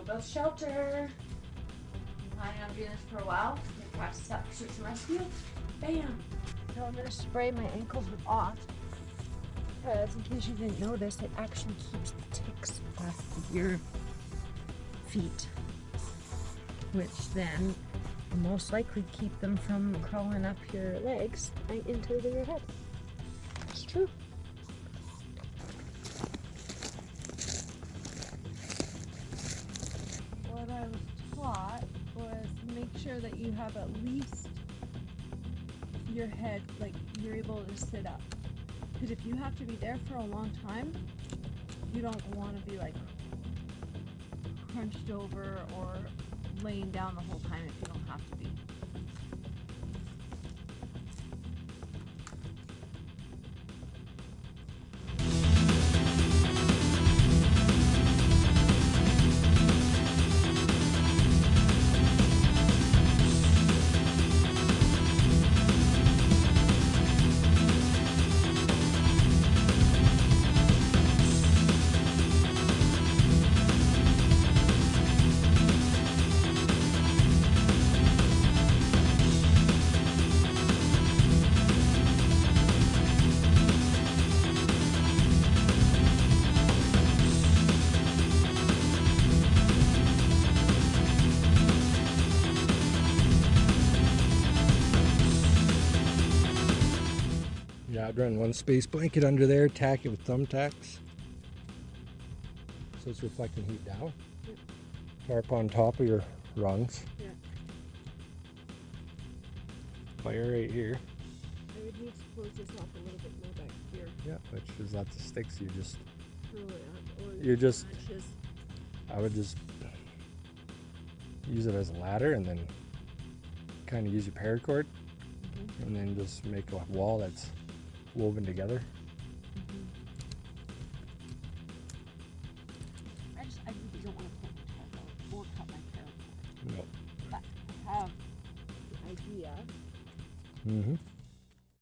go build shelter. Planning on doing this for a while. Gonna practice out for search and rescue. Bam! So I'm gonna spray my ankles with off. Because in case you didn't notice, it actually keeps the ticks off of your feet. Which then will most likely keep them from crawling up your legs and into your head. It's true. What I was taught was make sure that you have at least your head, like you're able to sit up. Because if you have to be there for a long time, you don't want to be like crunched over or laying down the whole time if you don't have to be. Yeah, I'd run one space blanket under there, tack it with thumbtacks. So it's reflecting heat down. Yeah. Tarp on top of your rungs. Yeah. Fire right here. I would need to close this off a little bit more back here. Yeah, which is lots of sticks. You just, Throw it up, or You just- branches. I would just use it as a ladder and then kind of use your paracord and then just make a wall that's woven together. I really don't want to pull my tarp out or cut my paracord. No. But I have the idea. Mm-hmm.